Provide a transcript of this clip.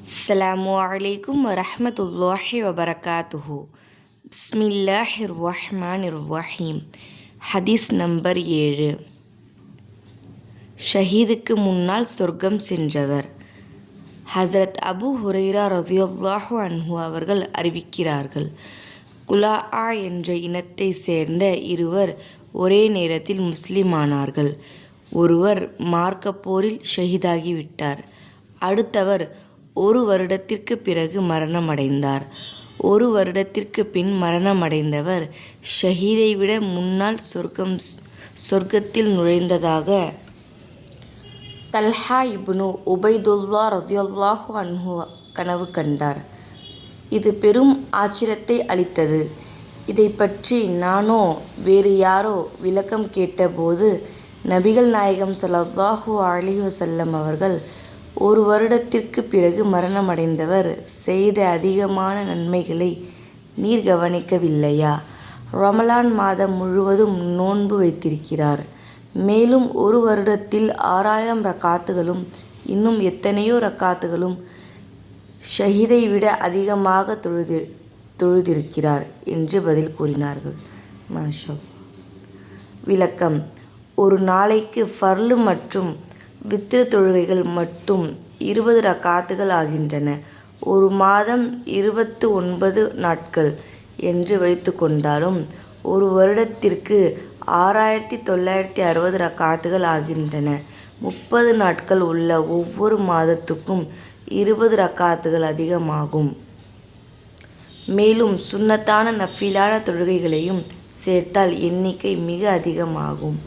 அஸ்ஸலாமு அலைக்கும் வரஹ்மத்துல்லாஹி வபரகாத்துஹு. பிஸ்மில்லாஹிர் ரஹ்மானிர் ரஹீம். ஹதீஸ் நம்பர் 7. ஷஹீதுக்கு முன்னால் சொர்க்கம் சென்றவர். ஹஸரத் அபூ ஹுரைரா ரலியல்லாஹு அன்ஹு அவர்கள் அறிவிக்கிறார்கள், குலாஆ என்ற இனத்தை சேர்ந்த இருவர் ஒரே நேரத்தில் முஸ்லிமானார்கள். ஒருவர் மார்க்கப் போரில் ஷஹீதாகிவிட்டார். அடுத்தவர் 1 வருடத்திற்கு பிறகு மரணமடைந்தார். 1 வருடத்திற்கு பின் மரணமடைந்தவர் ஷஹீதை விட முன்னால் சொர்க்கத்தில் நுழைந்ததாக தல்ஹா இப்னு உபைதுல்லா ரலியல்லாஹு அன்ஹு கனவு கண்டார். இது பெரும் ஆச்சரியத்தை அளித்தது. இதை பற்றி நானோ வேறு யாரோ விளக்கம் கேட்டபோது நபிகள் நாயகம் ஸல்லல்லாஹு அலைஹி வஸல்லம் அவர்கள், 1 வருடத்திற்கு பிறகு மரணமடைந்தவர் செய்த அதிகமான நன்மைகளை நீர் கவனிக்கவில்லையா? ரமலான் மாதம் முழுவதும் நோன்பு வைத்திருக்கிறார். மேலும் 1 வருடத்தில் 6000 ரக்காத்துகளும் இன்னும் எத்தனையோ ரக்காத்துகளும் ஷஹீதை விட அதிகமாக தொழுதிருக்கிறார் என்று பதில் கூறினார்கள். மாஷா அல்லாஹ். விளக்கம்: ஒரு நாளைக்கு ஃபர்லு மற்றும் வித்ர் தொழுகைகள் மட்டும் 20 ரக்காத்துகள் ஆகின்றன. ஒரு மாதம் 29 நாட்கள் என்று வைத்துக்கொண்டாலும் 1 வருடத்திற்கு 6960 ரக்காத்துகள் ஆகின்றன. 30 நாட்கள் உள்ள ஒவ்வொரு மாதத்துக்கும் 20 ரக்காத்துகள் அதிகமாகும். மேலும் சுன்னத்தான நஃபிலான தொழுகைகளையும் சேர்த்தால் எண்ணிக்கை மிக அதிகமாகும்.